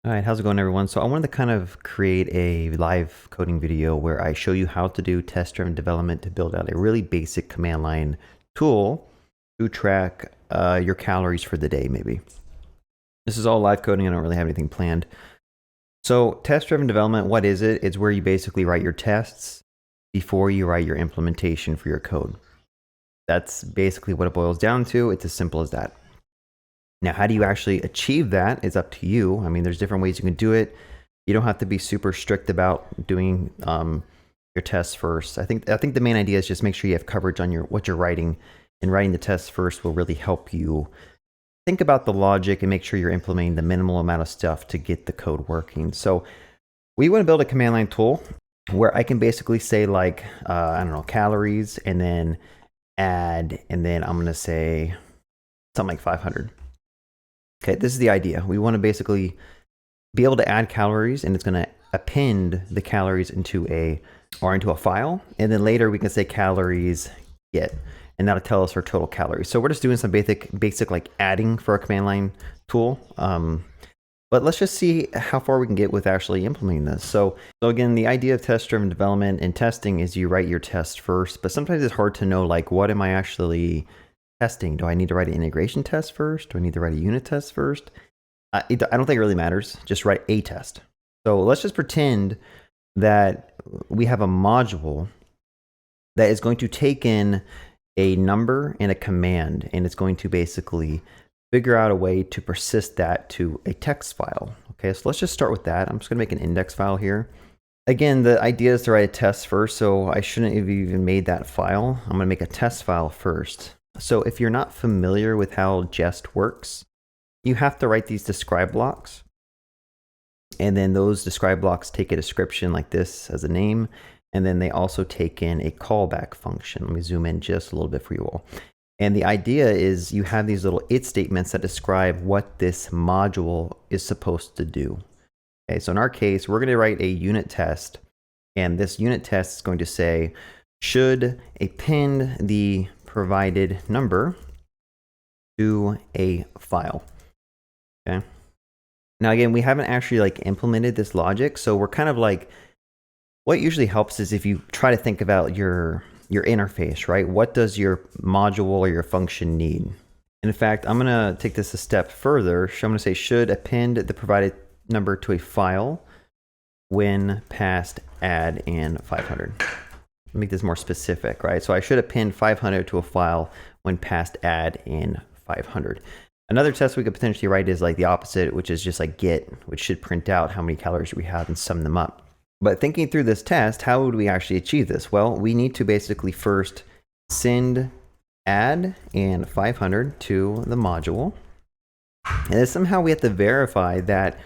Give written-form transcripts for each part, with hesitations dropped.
All right, how's it going, everyone? So I wanted to kind of create a live coding video where I show you how to do test-driven development to build out a really basic command line tool to track your calories for the day, maybe. This is all live coding. I don't really have anything planned. So test-driven development, what is it? It's where you basically write your tests before you write your implementation for your code. That's basically what it boils down to. It's as simple as that. Now, how do you actually achieve that is up to you. I mean, there's different ways you can do it. You don't have to be super strict about doing your tests first. I think the main idea is just make sure you have coverage on what you're writing, and writing the tests first will really help you think about the logic and make sure you're implementing the minimal amount of stuff to get the code working. So we want to build a command line tool where I can basically say like, I don't know, calories, and then add, and then I'm going to say something like 500. Okay, this is the idea. We want to basically be able to add calories, and it's going to append the calories into a file, and then later we can say calories get, and that'll tell us our total calories. So we're just doing some basic like adding for a command line tool. But let's just see how far we can get with actually implementing this. So again, the idea of test-driven development and testing is you write your test first, but sometimes it's hard to know, like, what am I actually testing? Do I need to write an integration test first? Do I need to write a unit test first? I don't think it really matters. Just write a test. So let's just pretend that we have a module that is going to take in a number and a command, and it's going to basically figure out a way to persist that to a text file. Okay, so let's just start with that. I'm just gonna make an index file here. Again, the idea is to write a test first, so I shouldn't have even made that file. I'm gonna make a test file first. So if you're not familiar with how Jest works, you have to write these describe blocks. And then those describe blocks take a description like this as a name. And then they also take in a callback function. Let me zoom in just a little bit for you all. And the idea is you have these little it statements that describe what this module is supposed to do. Okay, so in our case, we're going to write a unit test. And this unit test is going to say, should append the provided number to a file. Okay. Now again, we haven't actually like implemented this logic, so we're kind of like, what usually helps is if you try to think about your interface, right? What does your module or your function need? And in fact, I'm gonna take this a step further. So I'm gonna say should append the provided number to a file when passed add and 500. Make this more specific, right? So I should append 500 to a file when passed add in 500. Another test we could potentially write is like the opposite, which is just like get, which should print out how many calories we have and sum them up. But thinking through this test, how would we actually achieve this? Well, we need to basically first send add and 500 to the module. And then somehow we have to verify that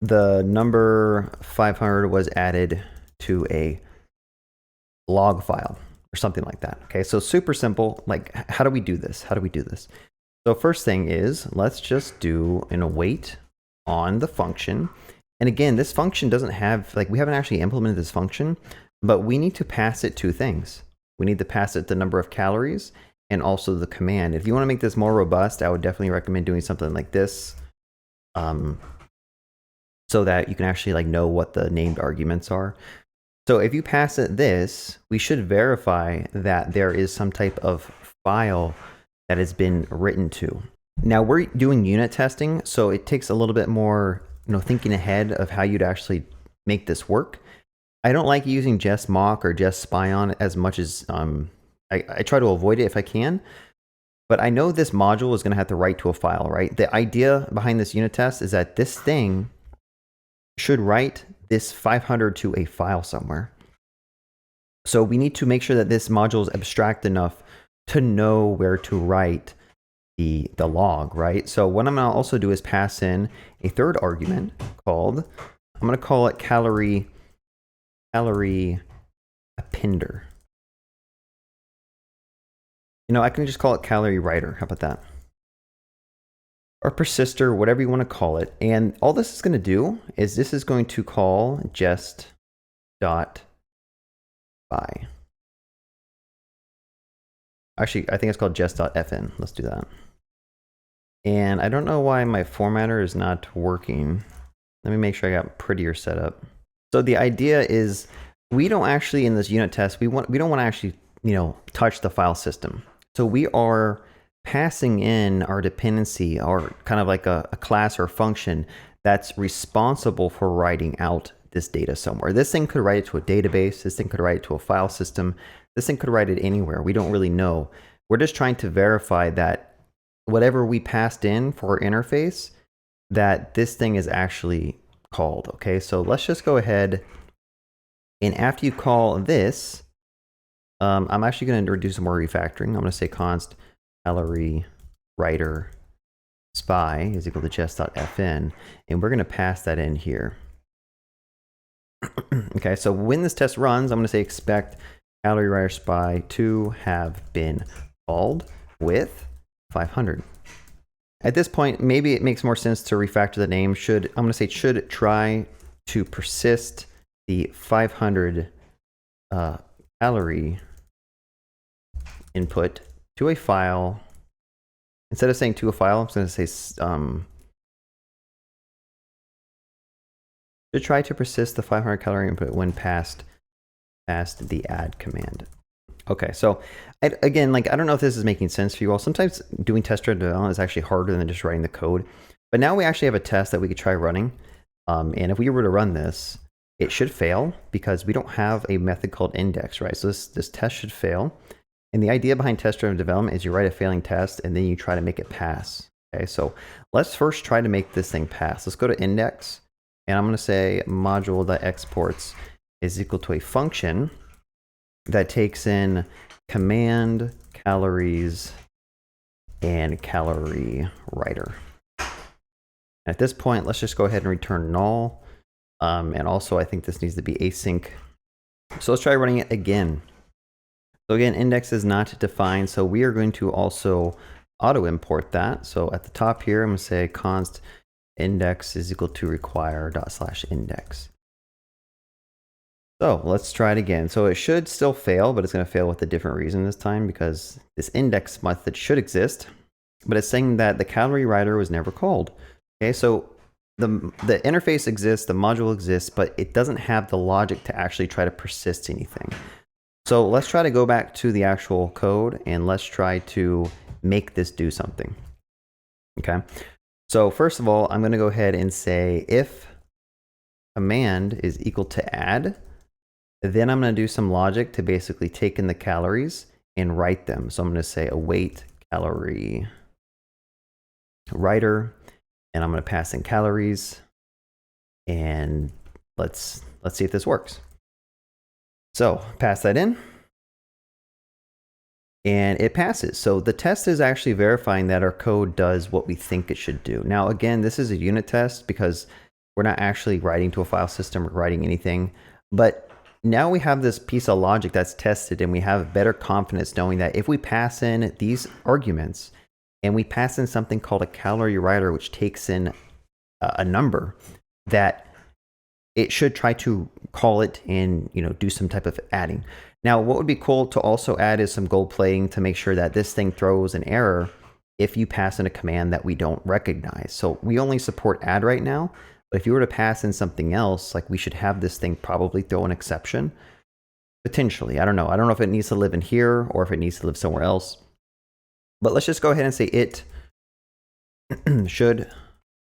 the number 500 was added to a log file or something like that. Okay, so super simple. Like, how do we do this? So first thing is, let's just do an await on the function. And again, this function doesn't have, like, we haven't actually implemented this function, but we need to pass it two things. We need to pass it the number of calories and also the command. If you want to make this more robust, I would definitely recommend doing something like this, so that you can actually like know what the named arguments are. So if you pass it this, we should verify that there is some type of file that has been written to. Now we're doing unit testing, so it takes a little bit more, thinking ahead of how you'd actually make this work. I don't like using Jest mock or Jest spy on as much as I try to avoid it if I can. But I know this module is going to have to write to a file, right? The idea behind this unit test is that this thing should write this 500 to a file somewhere. So we need to make sure that this module is abstract enough to know where to write the log, right? So what I'm going to also do is pass in a third argument called, I'm going to call it calorie appender. I can just call it calorie writer. How about that? Or persister, whatever you want to call it. And all this is going to do is this is going to call jest.by. Actually, I think it's called jest.fn. Let's do that. And I don't know why my formatter is not working. Let me make sure I got prettier setup. So the idea is we don't actually, in this unit test, we don't want to actually, touch the file system. So we are passing in our dependency, or kind of like a class or function that's responsible for writing out this data somewhere. This thing could write it to a database. This thing could write it to a file system. This thing could write it anywhere. We don't really know. We're just trying to verify that whatever we passed in for our interface, that this thing is actually called. Okay, so let's just go ahead, and after you call this, I'm actually going to do some more refactoring. I'm going to say const calorie writer spy is equal to jest.fn, and we're going to pass that in here. Okay, so when this test runs, I'm going to say expect calorie writer spy to have been called with 500. At this point, maybe it makes more sense to refactor the name. I'm going to say should try to persist the 500 calorie input to a file. Instead of saying to a file, I'm going to say should try to persist the 500 calorie input when past the add command. Okay, so again, like, I don't know if this is making sense for you all. Sometimes doing test-driven development is actually harder than just writing the code. But now we actually have a test that we could try running. And if we were to run this, it should fail because we don't have a method called index, right? So this test should fail. And the idea behind test-driven development is you write a failing test and then you try to make it pass. Okay, so let's first try to make this thing pass. Let's go to index, and I'm going to say module.exports is equal to a function that takes in command, calories, and calorie writer. At this point, let's just go ahead and return null. And also, I think this needs to be async. So let's try running it again. So again, index is not defined, so we are going to also auto import that. So at the top here, I'm going to say const index is equal to require./index. So let's try it again. So it should still fail, but it's going to fail with a different reason this time, because this index method should exist, but it's saying that the calorie writer was never called. Okay, so the interface exists, the module exists, but it doesn't have the logic to actually try to persist anything. So let's try to go back to the actual code and let's try to make this do something. Okay, so first of all, I'm going to go ahead and say if command is equal to add, then I'm going to do some logic to basically take in the calories and write them. So I'm going to say await calorie writer, and I'm going to pass in calories, and let's see if this works. So pass that in, and it passes. So the test is actually verifying that our code does what we think it should do. Now, again, this is a unit test because we're not actually writing to a file system or writing anything, but now we have this piece of logic that's tested, and we have better confidence knowing that if we pass in these arguments and we pass in something called a calorie writer, which takes in a number, that it should try to call it and do some type of adding. Now, what would be cool to also add is some gold plating to make sure that this thing throws an error if you pass in a command that we don't recognize. So we only support add right now, but if you were to pass in something else, like, we should have this thing probably throw an exception. Potentially, I don't know. I don't know if it needs to live in here or if it needs to live somewhere else. But let's just go ahead and say it should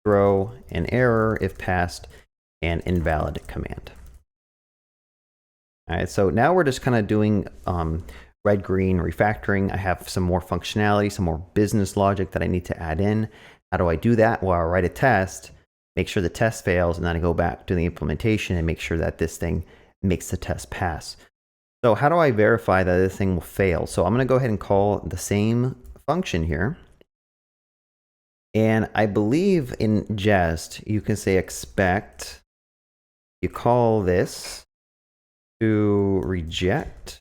throw an error if passed an invalid command. All right, so now we're just kind of doing red-green refactoring. I have some more functionality, some more business logic that I need to add in. How do I do that? Well, I write a test, make sure the test fails, and then I go back to the implementation and make sure that this thing makes the test pass. So how do I verify that this thing will fail? So I'm going to go ahead and call the same function here. And I believe in Jest, you can say expect, you call this to reject,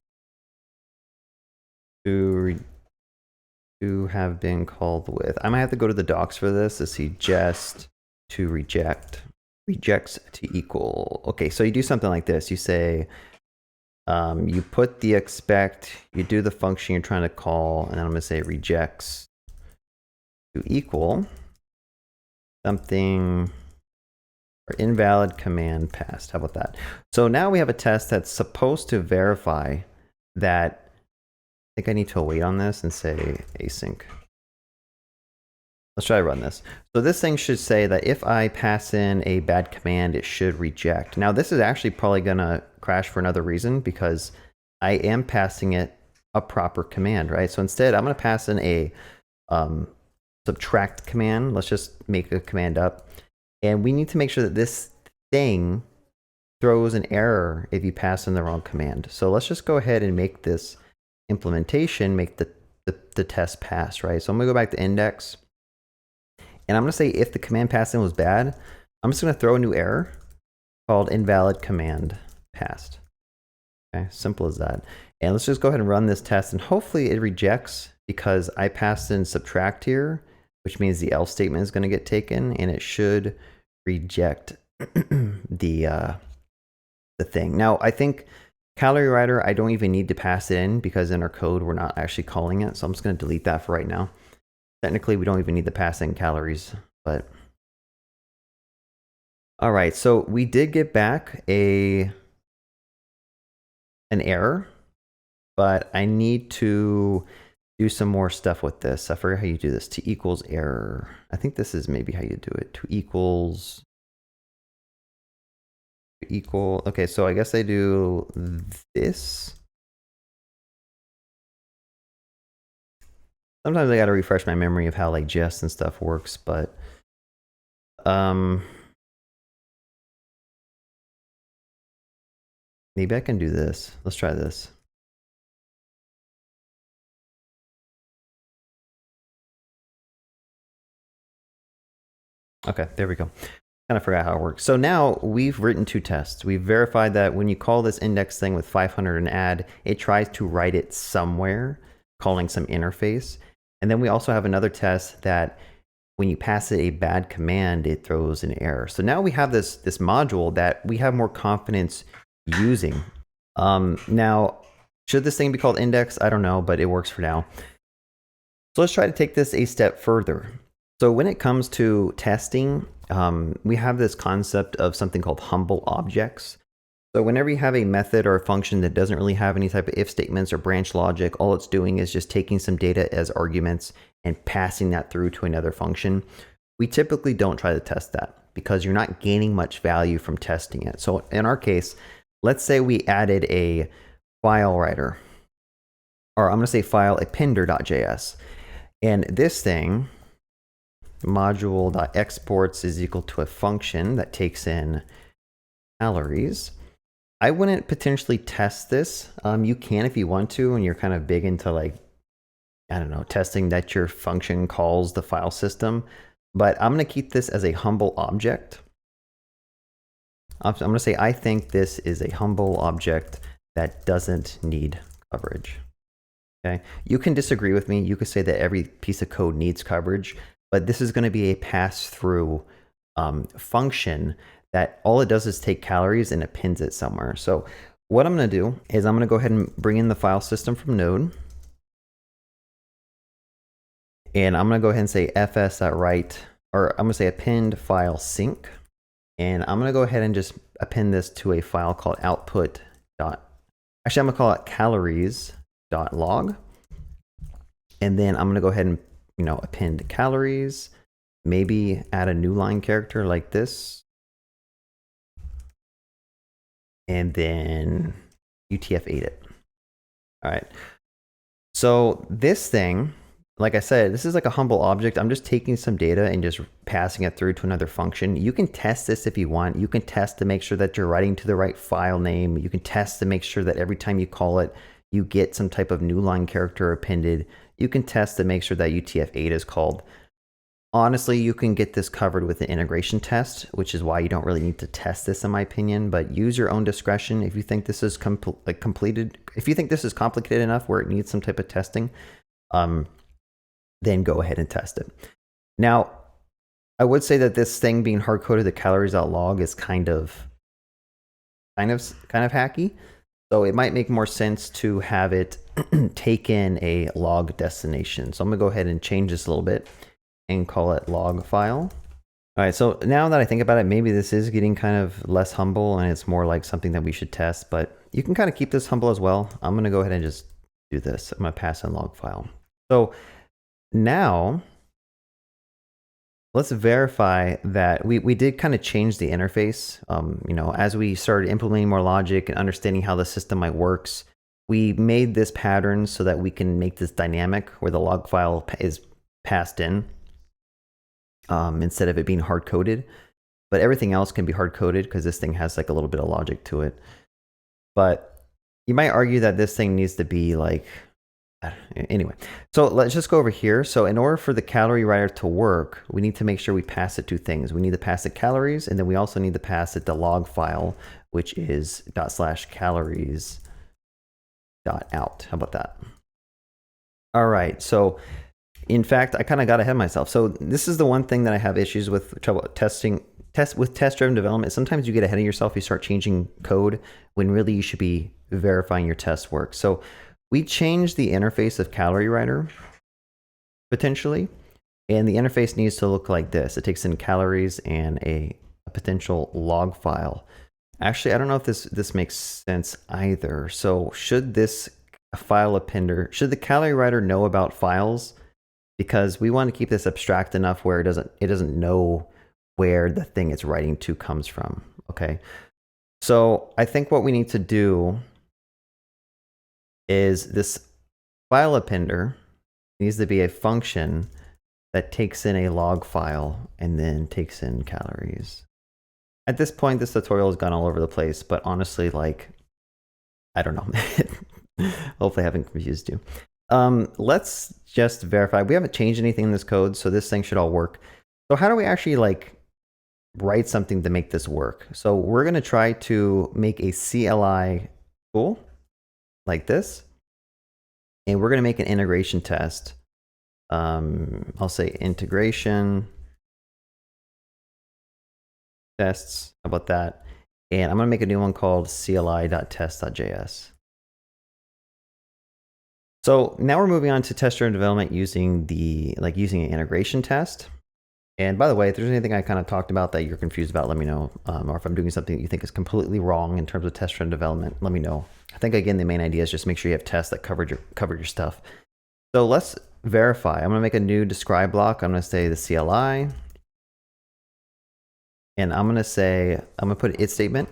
to have been called with. I might have to go to the docs for this to see Jest to reject, rejects to equal. Okay, so you do something like this. You say, you put the expect, you do the function you're trying to call, and then I'm going to say rejects to equal something or invalid command passed. How about that? So now we have a test that's supposed to verify that. I think I need to await on this and say async. Let's try to run this. So this thing should say that if I pass in a bad command, it should reject. Now this is actually probably gonna crash for another reason because I am passing it a proper command, right? So instead I'm gonna pass in a subtract command. Let's just make a command up. And we need to make sure that this thing throws an error if you pass in the wrong command. So let's just go ahead and make this implementation, make the test pass, right? So I'm gonna go back to index. And I'm going to say if the command passed in was bad, I'm just going to throw a new error called invalid command passed. Okay, simple as that. And let's just go ahead and run this test, and hopefully it rejects because I passed in subtract here, which means the else statement is going to get taken, and it should reject the thing. Now, I think Calorie Writer, I don't even need to pass it in because in our code we're not actually calling it. So I'm just going to delete that for right now. Technically, we don't even need to pass in calories, but all right. So we did get back an error, but I need to do some more stuff with this. I forget how you do this. To equals error. I think this is maybe how you do it. To equals equal. Okay, so I guess I do this. Sometimes I got to refresh my memory of how like Jest and stuff works, but maybe I can do this. Let's try this. Okay, there we go. Kind of forgot how it works. So now we've written two tests. We've verified that when you call this index thing with 500 and add, it tries to write it somewhere, calling some interface. And then we also have another test that when you pass it a bad command, it throws an error. So now we have this module that we have more confidence using. Now, should this thing be called index? I don't know, but it works for now. So let's try to take this a step further. So when it comes to testing, we have this concept of something called humble objects. So whenever you have a method or a function that doesn't really have any type of if statements or branch logic, all it's doing is just taking some data as arguments and passing that through to another function. We typically don't try to test that because you're not gaining much value from testing it. So in our case, let's say we added a file writer, or I'm going to say file appender.js. And this thing, module.exports is equal to a function that takes in calories. I wouldn't potentially test this. You can if you want to, and you're kind of big into like, I don't know, testing that your function calls the file system. But I'm going to keep this as a humble object. I'm going to say I think this is a humble object that doesn't need coverage. Okay. You can disagree with me. You could say that every piece of code needs coverage, but this is going to be a pass-through function that all it does is take calories and appends it somewhere. So what I'm going to do is I'm going to go ahead and bring in the file system from Node. And I'm going to go ahead and say fs.write, or I'm going to say append file sync. And I'm going to go ahead and just append this to a file called output. Actually, I'm going to call it calories.log. And then I'm going to go ahead and, append calories, maybe add a new line character like this. And then UTF-8 it. All right. So this thing, like I said, this is like a humble object. I'm just taking some data and just passing it through to another function. You can test this if you want. You can test to make sure that you're writing to the right file name. You can test to make sure that every time you call it, you get some type of new line character appended. You can test to make sure that UTF-8 is called. Honestly, you can get this covered with an integration test, which is why you don't really need to test this in my opinion, but use your own discretion. If you think this is if you think this is complicated enough where it needs some type of testing, then go ahead and test it. Now, I would say that this thing being hard-coded to calories.log is kind of hacky. So it might make more sense to have it take in a log destination. So I'm gonna go ahead and change this a little bit. and call it log file. All right, so now that I think about it, maybe this is getting kind of less humble and it's more like something that we should test, but you can kind of keep this humble as well. I'm going to go ahead and just do this. I'm going to pass in log file. So now let's verify that we did kind of change the interface. You know, as we started implementing more logic and understanding how the system works, we made this pattern so that we can make this dynamic where the log file is passed in. Instead of it being hard-coded, but everything else can be hard-coded because this thing has like a little bit of logic to it. But you might argue that this thing needs to be like, anyway. So let's just go over here. So in order for the calorie writer to work, we need to make sure we pass it two things. We need to pass it calories, and then we also need to pass it the log file, which is ./calories.out. How about that? All right, so in fact, I kind of got ahead of myself. So this is the one thing that I have issues with trouble testing with test-driven development. Sometimes you get ahead of yourself. You start changing code when really you should be verifying your test work. So we changed the interface of Calorie Writer potentially, and the interface needs to look like this. It takes in calories and a potential log file. Actually, I don't know if this makes sense either. So should this file appender, should the Calorie Writer know about files? Because we want to keep this abstract enough where it doesn't know where the thing it's writing to comes from. Okay, so I think what we need to do is this file appender needs to be a function that takes in a log file and then takes in calories. At this point, this tutorial has gone all over the place, but honestly, like, I don't know. Hopefully I haven't confused you. Let's just verify. We haven't changed anything in this code, so this thing should all work. So how do we actually like write something to make this work? So we're going to try to make a CLI tool like this, and we're going to make an integration test. I'll say integration tests. How about that? And I'm going to make a new one called cli.test.js. So now we're moving on to test-driven development using using an integration test. And by the way, if there's anything I kind of talked about that you're confused about, let me know. Or if I'm doing something that you think is completely wrong in terms of test-driven development, let me know. I think again the main idea is just make sure you have tests that cover your stuff. So let's verify. I'm going to make a new describe block. I'm going to say the CLI, and I'm going to put an if statement.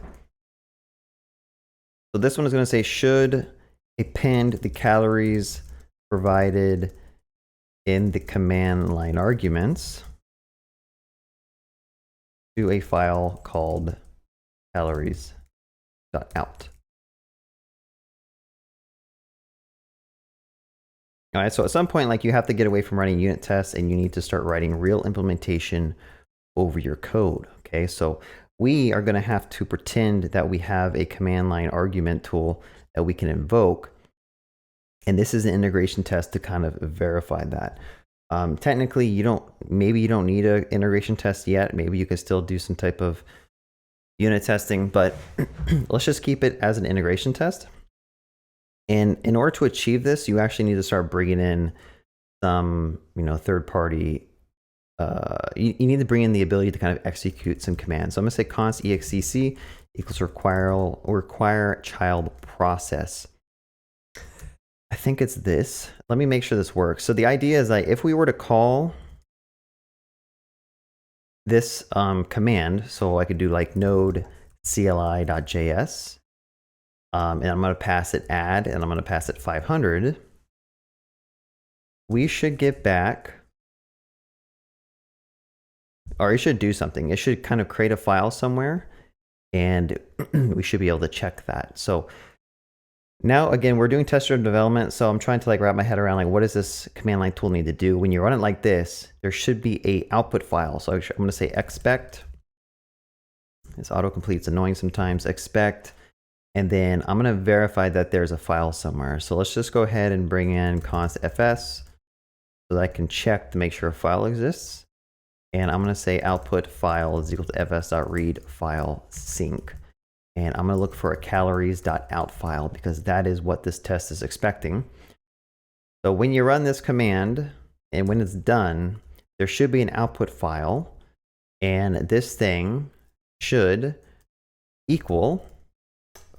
So this one is going to say should append the calories provided in the command line arguments to a file called calories.out. All right, so at some point, like, you have to get away from writing unit tests and you need to start writing real implementation over your code. Okay, so we are going to have to pretend that we have a command line argument tool that we can invoke. And this is an integration test to kind of verify that. Technically, maybe you don't need an integration test yet. Maybe you can still do some type of unit testing, but let's just keep it as an integration test. And in order to achieve this, you actually need to start bringing in some, third party. You need to bring in the ability to kind of execute some commands. So I'm going to say const execc equals require child process. I think it's this. Let me make sure this works. So the idea is that if we were to call this command, so I could do like node cli.js, and I'm going to pass it add, and I'm going to pass it 500, we should get back, or it should do something. It should kind of create a file somewhere, and we should be able to check that. So now, again, we're doing test-driven development, so I'm trying to like wrap my head around like what does this command line tool need to do? When you run it like this, there should be a output file. So I'm going to say expect. This autocomplete's annoying sometimes. Expect, and then I'm going to verify that there's a file somewhere. So let's just go ahead and bring in const fs so that I can check to make sure a file exists. And I'm going to say output file is equal to fs.read file sync. And I'm going to look for a calories.out file because that is what this test is expecting. So when you run this command and when it's done, there should be an output file, and this thing should equal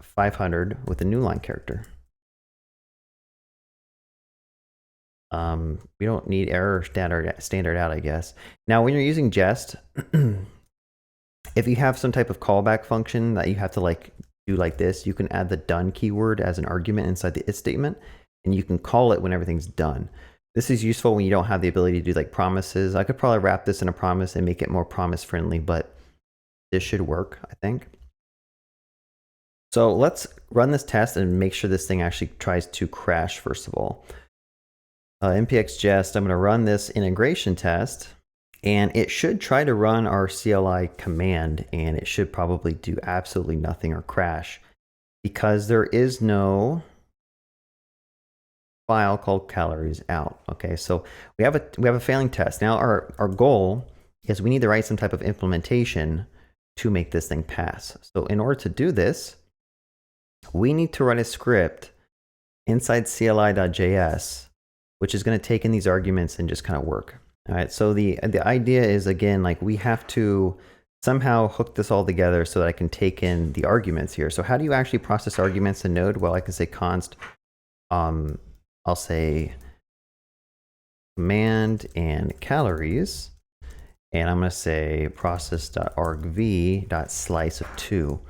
500 with a new line character. We don't need error standard out, I guess. Now, when you're using Jest, if you have some type of callback function that you have to like do like this, you can add the done keyword as an argument inside the if statement, and you can call it when everything's done. This is useful when you don't have the ability to do like promises. I could probably wrap this in a promise and make it more promise friendly, but this should work, I think. So let's run this test and make sure this thing actually tries to crash first of all. npx jest, I'm going to run this integration test, and it should try to run our CLI command, and it should probably do absolutely nothing or crash because there is no file called calories out. Okay, so we have a failing test. Now our goal is we need to write some type of implementation to make this thing pass. So in order to do this, we need to write a script inside CLI.js, which is going to take in these arguments and just kind of work. All right, so the idea is, again, like we have to somehow hook this all together so that I can take in the arguments here. So how do you actually process arguments in Node? Well, I can say const, I'll say command and calories, and I'm going to say process.argv.slice of 2.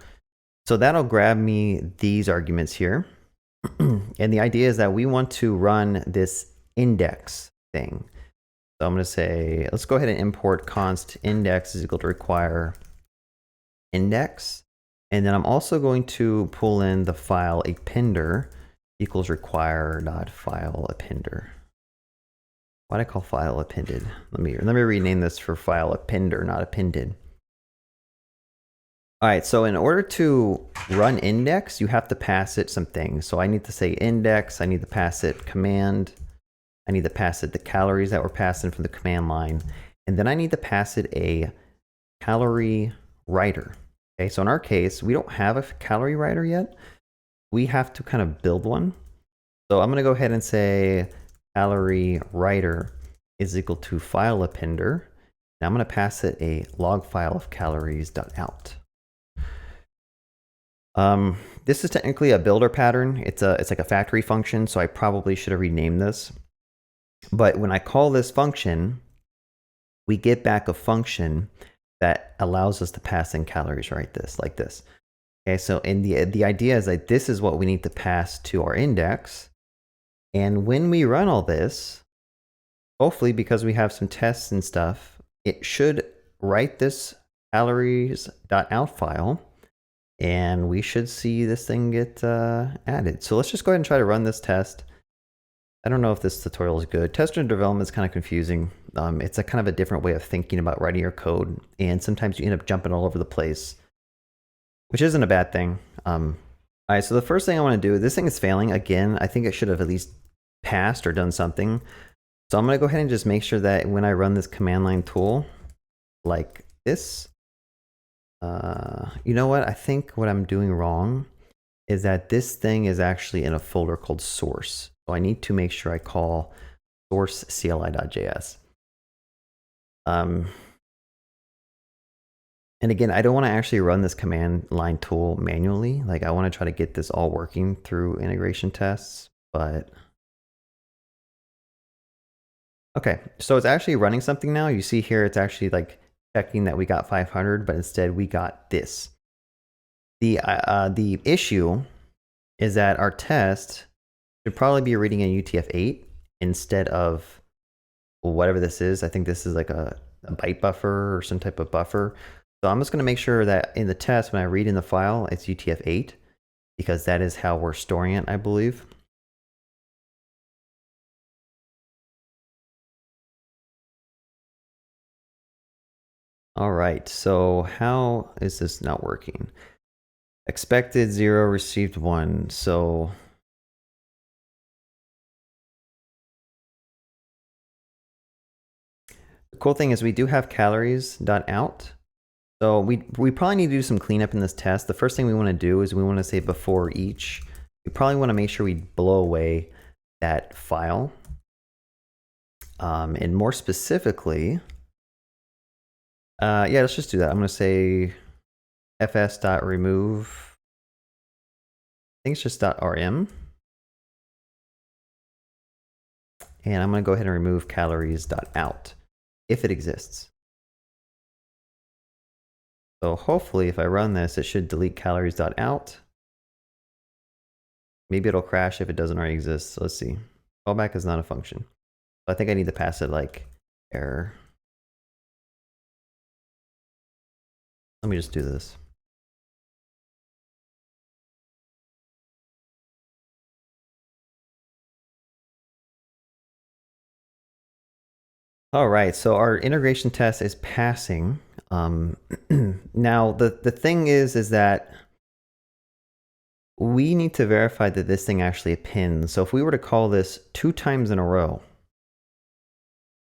So that'll grab me these arguments here. And the idea is that we want to run this index thing. So I'm going to say, let's go ahead and import const index is equal to require index. And then I'm also going to pull in the file appender equals require.file appender. Why did I call file appended? Let me rename this for file appender, not appended. All right, so in order to run index, you have to pass it some things. So I need to say index, I need to pass it command, I need to pass it the calories that were passed in from the command line, and then I need to pass it a calorie writer. Okay, so in our case, we don't have a calorie writer yet. We have to kind of build one. So I'm going to go ahead and say calorie writer is equal to file appender. Now I'm going to pass it a log file of calories.out. This is technically a builder pattern. It's like a factory function, so I probably should have renamed this. But when I call this function, we get back a function that allows us to pass in calories like this. Okay, so the idea is that this is what we need to pass to our index. And when we run all this, hopefully because we have some tests and stuff, it should write this calories.out file, and we should see this thing get added. So let's just go ahead and try to run this test. I don't know if this tutorial is good. Test-driven development is kind of confusing. It's a kind of a different way of thinking about writing your code, and sometimes you end up jumping all over the place, which isn't a bad thing. All right, so the first thing I want to do, this thing is failing again. I think it should have at least passed or done something. So I'm going to go ahead and just make sure that when I run this command line tool like this, you know what? I think what I'm doing wrong is that this thing is actually in a folder called source. So I need to make sure I call source CLI.js. And again, I don't want to actually run this command line tool manually. Like I want to try to get this all working through integration tests, but okay. So it's actually running something now. You see here, it's actually like checking that we got 500, but instead we got this. The issue is that our test should probably be reading a UTF-8 instead of whatever this is. I think this is like a byte buffer or some type of buffer. So I'm just going to make sure that in the test, when I read in the file, it's UTF-8, because that is how we're storing it, I believe. All right, so how is this not working? Expected 0, received 1. So the cool thing is we do have calories.out. So we probably need to do some cleanup in this test. The first thing we want to do is we want to say before each. We probably want to make sure we blow away that file. And more specifically, yeah, let's just do that. I'm going to say fs.remove, I think it's just .rm. And I'm going to go ahead and remove calories.out if it exists. So hopefully if I run this, it should delete calories.out. Maybe it'll crash if it doesn't already exist. So let's see. Callback is not a function. I think I need to pass it like error. Let me just do this. All right, so our integration test is passing. Now the thing is that we need to verify that this thing actually appends. So if we were to call this 2 times in a row,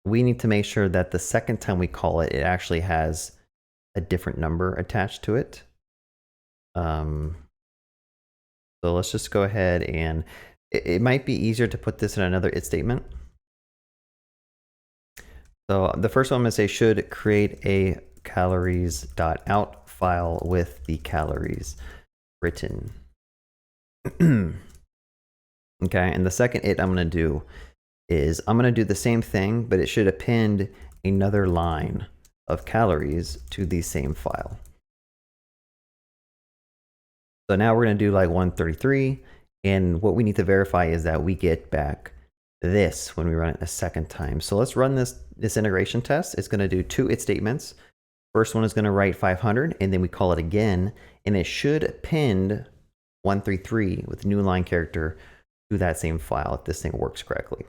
we need to make sure that the second time we call it, it actually has a different number attached to it. So let's just go ahead and it might be easier to put this in another if statement. So the first one I'm going to say should create a calories.out file with the calories written. Okay, and the second I'm going to do is I'm going to do the same thing, but it should append another line of calories to the same file. So now we're going to do like 133, and what we need to verify is that we get back this when we run it a second time. So let's run this integration test. It's going to do 2 if statements. First one is going to write 500, and then we call it again, and it should append 133 with new line character to that same file if this thing works correctly.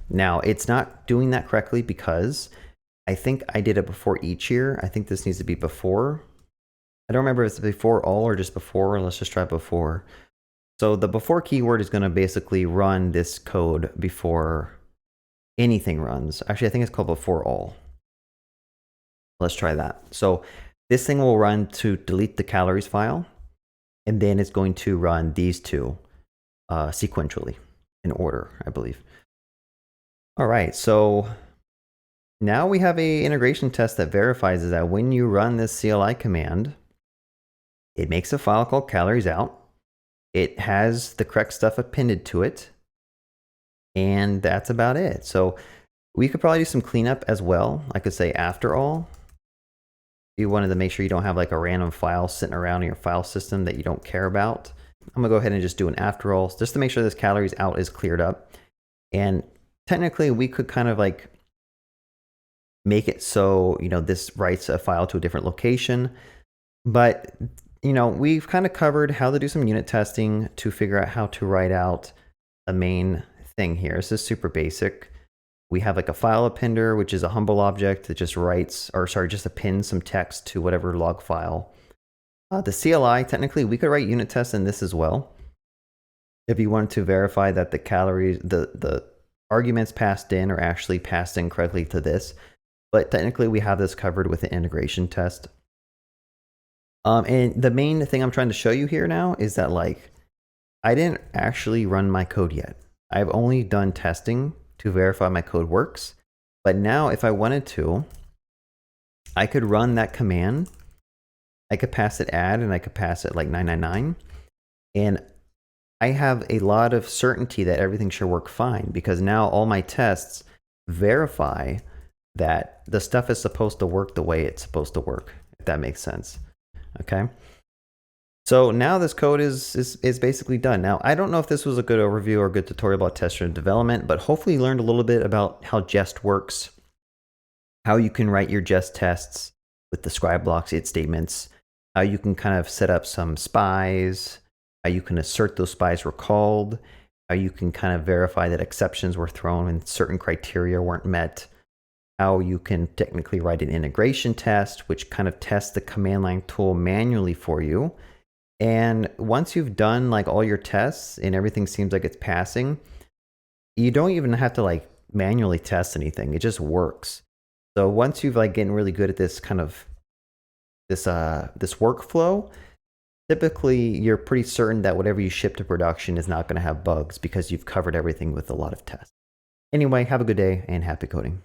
Now, it's not doing that correctly because I think I did it before each year. I think this needs to be before. I don't remember if it's before all or just before. Let's just try before. So the before keyword is going to basically run this code before anything runs. Actually, I think it's called before all. Let's try that. So this thing will run to delete the calories file, and then it's going to run these two sequentially in order, I believe. All right, so now we have a integration test that verifies that when you run this CLI command, it makes a file called calories out. It has the correct stuff appended to it, and that's about it. So we could probably do some cleanup as well. I could say after all, if you wanted to make sure you don't have like a random file sitting around in your file system that you don't care about. I'm gonna go ahead and just do an after all just to make sure this calories out is cleared up. And technically we could kind of like make it so, you know, this writes a file to a different location, but you know, we've kind of covered how to do some unit testing to figure out how to write out a main thing here. This is super basic. We have like a file appender, which is a humble object that just writes, or sorry, just appends some text to whatever log file. The CLI, technically, we could write unit tests in this as well. If you wanted to verify that the calories, the arguments passed in are actually passed in correctly to this. But technically, we have this covered with an integration test. And the main thing I'm trying to show you here now is that like, I didn't actually run my code yet. I've only done testing to verify my code works. But now if I wanted to, I could run that command. I could pass it add and I could pass it like 999. And I have a lot of certainty that everything should work fine because now all my tests verify that the stuff is supposed to work the way it's supposed to work, if that makes sense. Okay. So now this code is basically done. Now, I don't know if this was a good overview or a good tutorial about test-driven development, but hopefully you learned a little bit about how Jest works, how you can write your Jest tests with the scribe blocks, if statements, how you can kind of set up some spies, how you can assert those spies were called, how you can kind of verify that exceptions were thrown and certain criteria weren't met, how you can technically write an integration test, which kind of tests the command line tool manually for you. And once you've done like all your tests and everything seems like it's passing, you don't even have to like manually test anything. It just works. So once you've like getting really good at this kind of this workflow, typically you're pretty certain that whatever you ship to production is not going to have bugs because you've covered everything with a lot of tests. Anyway, have a good day and happy coding.